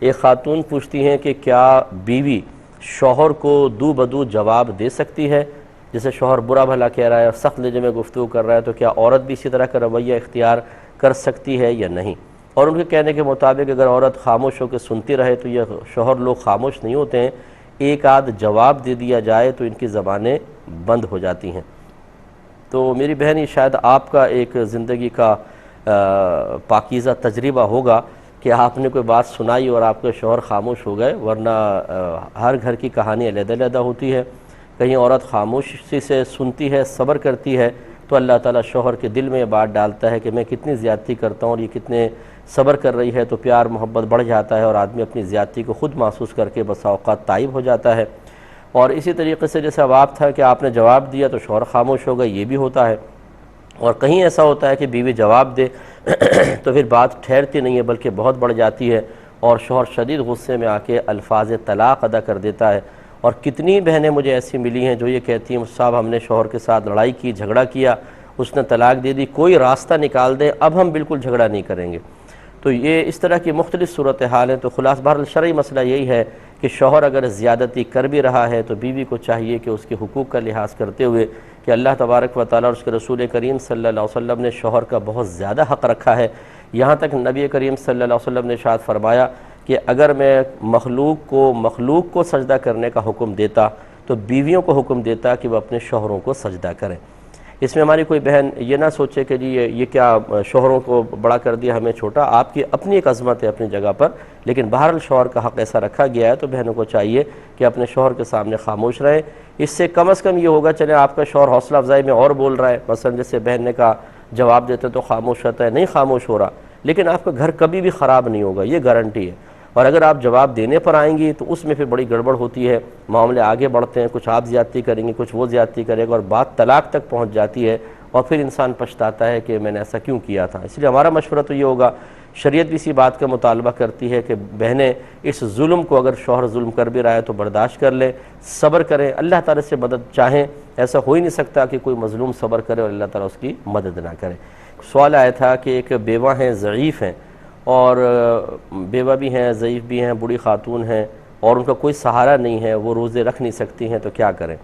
ایک خاتون پوچھتی ہیں کہ کیا بیوی شوہر کو دو بدو جواب دے سکتی ہے؟ جسے شوہر برا بھلا کہہ رہا ہے اور سخت لہجے میں گفتگو کر رہا ہے، تو کیا عورت بھی اسی طرح کا رویہ اختیار کر سکتی ہے یا نہیں؟ اور ان کے کہنے کے مطابق اگر عورت خاموش ہو کے سنتی رہے تو یہ شوہر لوگ خاموش نہیں ہوتے ہیں، ایک آدھ جواب دے دیا جائے تو ان کی زبانیں بند ہو جاتی ہیں۔ تو میری بہن، یہ شاید آپ کا ایک زندگی کا پاکیزہ تجربہ ہوگا کہ آپ نے کوئی بات سنائی اور آپ کے شوہر خاموش ہو گئے، ورنہ ہر گھر کی کہانی علیحدہ علیحدہ ہوتی ہے۔ کہیں عورت خاموشی سے سنتی ہے، صبر کرتی ہے، تو اللہ تعالیٰ شوہر کے دل میں یہ بات ڈالتا ہے کہ میں کتنی زیادتی کرتا ہوں اور یہ کتنے صبر کر رہی ہے، تو پیار محبت بڑھ جاتا ہے اور آدمی اپنی زیادتی کو خود محسوس کر کے بسا اوقات تائب ہو جاتا ہے۔ اور اسی طریقے سے جیسے اب آپ تھا کہ آپ نے جواب دیا تو شوہر خاموش ہو گئے، یہ بھی ہوتا ہے۔ اور کہیں ایسا ہوتا ہے کہ بیوی جواب دے تو پھر بات ٹھہرتی نہیں ہے بلکہ بہت بڑھ جاتی ہے اور شوہر شدید غصے میں آ کے الفاظ طلاق ادا کر دیتا ہے۔ اور کتنی بہنیں مجھے ایسی ملی ہیں جو یہ کہتی ہیں صاحب ہم نے شوہر کے ساتھ لڑائی کی، جھگڑا کیا، اس نے طلاق دے دی، کوئی راستہ نکال دیں، اب ہم بالکل جھگڑا نہیں کریں گے۔ تو یہ اس طرح کی مختلف صورتحال ہیں۔ تو خلاصہ بہرحال شرعی مسئلہ یہی ہے کہ شوہر اگر زیادتی کر بھی رہا ہے تو بیوی کو چاہیے کہ اس کے حقوق کا لحاظ کرتے ہوئے کہ اللہ تبارک و تعالیٰ اور اس کے رسول کریم صلی اللہ علیہ وسلم نے شوہر کا بہت زیادہ حق رکھا ہے۔ یہاں تک نبی کریم صلی اللہ علیہ وسلم نے ارشاد فرمایا کہ اگر میں مخلوق کو سجدہ کرنے کا حکم دیتا تو بیویوں کو حکم دیتا کہ وہ اپنے شوہروں کو سجدہ کریں۔ اس میں ہماری کوئی بہن یہ نہ سوچے کہ جی یہ کیا شوہروں کو بڑا کر دیا ہمیں چھوٹا، آپ کی اپنی ایک عظمت ہے اپنی جگہ پر، لیکن بہرحال شوہر کا حق ایسا رکھا گیا ہے تو بہنوں کو چاہیے کہ اپنے شوہر کے سامنے خاموش رہیں۔ اس سے کم از کم یہ ہوگا چلیں آپ کا شوہر حوصلہ افزائی میں اور بول رہا ہے، مثلا جیسے بہن نے کہا جواب دیتے تو خاموش رہتا ہے، نہیں خاموش ہو رہا، لیکن آپ کا گھر کبھی بھی خراب نہیں ہوگا، یہ گارنٹی ہے۔ اور اگر آپ جواب دینے پر آئیں گی تو اس میں پھر بڑی گڑبڑ ہوتی ہے، معاملے آگے بڑھتے ہیں، کچھ آپ زیادتی کریں گے، کچھ وہ زیادتی کرے گا اور بات طلاق تک پہنچ جاتی ہے اور پھر انسان پچھتاتا ہے کہ میں نے ایسا کیوں کیا تھا۔ اس لیے ہمارا مشورہ تو یہ ہوگا، شریعت بھی اسی بات کا مطالبہ کرتی ہے کہ بہنیں اس ظلم کو اگر شوہر ظلم کر بھی رہا ہے تو برداشت کر لیں، صبر کریں، اللہ تعالیٰ سے مدد چاہیں۔ ایسا ہو ہی نہیں سکتا کہ کوئی مظلوم صبر کرے اور اللہ تعالیٰ اس کی مدد نہ کرے۔ سوال آیا تھا کہ ایک بیوہ ہیں، ضعیف ہیں، اور بیوہ بھی ہیں، ضعیف بھی ہیں، بوڑھی خاتون ہیں اور ان کا کوئی سہارا نہیں ہے، وہ روزے رکھ نہیں سکتی ہیں تو کیا کریں؟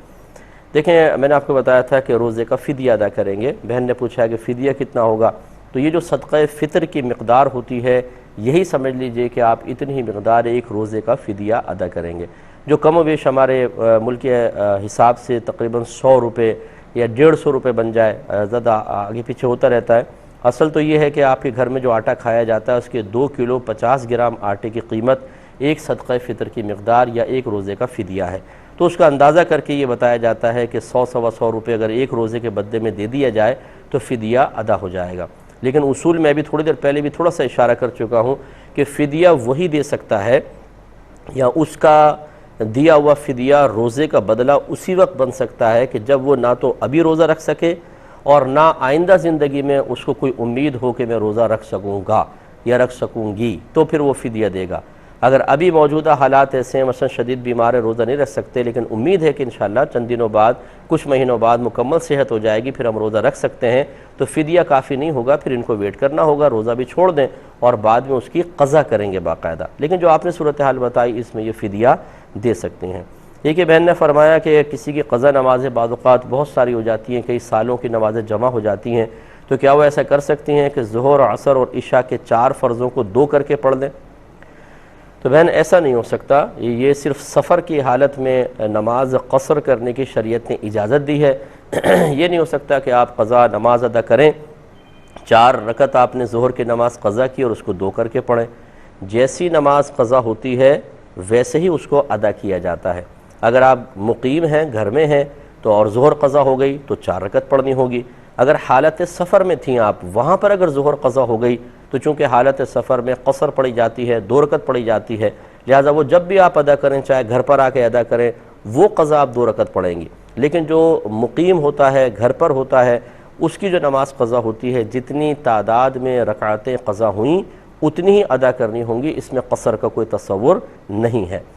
دیکھیں، میں نے آپ کو بتایا تھا کہ روزے کا فدیہ ادا کریں گے۔ بہن نے پوچھا کہ فدیہ کتنا ہوگا، تو یہ جو صدقہ فطر کی مقدار ہوتی ہے یہی سمجھ لیجئے کہ آپ اتنی ہی مقدار ایک روزے کا فدیہ ادا کریں گے، جو کم و بیش ہمارے ملک کے حساب سے تقریباً 100 روپے یا 150 روپے بن جائے، زیادہ آگے پیچھے ہوتا رہتا ہے۔ اصل تو یہ ہے کہ آپ کے گھر میں جو آٹا کھایا جاتا ہے اس کے 2 کلو 50 گرام آٹے کی قیمت ایک صدقہ فطر کی مقدار یا ایک روزے کا فدیہ ہے۔ تو اس کا اندازہ کر کے یہ بتایا جاتا ہے کہ 100 روپے اگر ایک روزے کے بدلے میں دے دیا جائے تو فدیہ ادا ہو جائے گا۔ لیکن اصول میں ابھی تھوڑی دیر پہلے بھی تھوڑا سا اشارہ کر چکا ہوں کہ فدیہ وہی دے سکتا ہے یا اس کا دیا ہوا فدیہ روزے کا بدلہ اسی وقت بن سکتا ہے کہ جب وہ نہ تو ابھی روزہ رکھ سکے اور نہ آئندہ زندگی میں اس کو کوئی امید ہو کہ میں روزہ رکھ سکوں گا یا رکھ سکوں گی، تو پھر وہ فدیہ دے گا۔ اگر ابھی موجودہ حالات ایسے ہیں، مثلا شدید بیمار ہے، روزہ نہیں رکھ سکتے، لیکن امید ہے کہ انشاءاللہ چند دنوں بعد، کچھ مہینوں بعد مکمل صحت ہو جائے گی، پھر ہم روزہ رکھ سکتے ہیں، تو فدیہ کافی نہیں ہوگا، پھر ان کو ویٹ کرنا ہوگا، روزہ بھی چھوڑ دیں اور بعد میں اس کی قضا کریں گے باقاعدہ۔ لیکن جو آپ نے صورتحال بتائی اس میں یہ فدیہ دے سکتے ہیں۔ ایک بہن نے فرمایا کہ کسی کی قضا نمازیں بعض اوقات بہت ساری ہو جاتی ہیں، کئی سالوں کی نمازیں جمع ہو جاتی ہیں، تو کیا وہ ایسا کر سکتی ہیں کہ ظہر، عصر اور عشاء کے 4 فرضوں کو 2 کر کے پڑھ دیں؟ تو بہن ایسا نہیں ہو سکتا، یہ صرف سفر کی حالت میں نماز قصر کرنے کی شریعت نے اجازت دی ہے۔ یہ نہیں ہو سکتا کہ آپ قضا نماز ادا کریں، 4 رکعت آپ نے ظہر کی نماز قضا کی اور اس کو 2 کر کے پڑھیں۔ جیسی نماز قضا ہوتی ہے ویسے ہی اس کو ادا کیا جاتا ہے۔ اگر آپ مقیم ہیں، گھر میں ہیں، تو اور ظہر قضا ہو گئی تو 4 رکعت پڑھنی ہوگی۔ اگر حالت سفر میں تھیں آپ، وہاں پر اگر ظہر قضا ہو گئی تو چونکہ حالت سفر میں قصر پڑھی جاتی ہے، 2 رکعت پڑھی جاتی ہے، لہٰذا وہ جب بھی آپ ادا کریں، چاہے گھر پر آ کے ادا کریں، وہ قضا آپ 2 رکعت پڑھیں گی۔ لیکن جو مقیم ہوتا ہے، گھر پر ہوتا ہے، اس کی جو نماز قضا ہوتی ہے، جتنی تعداد میں رکعتیں قضا ہوئیں اتنی ہی ادا کرنی ہوں گی، اس میں قصر کا کوئی تصور نہیں ہے۔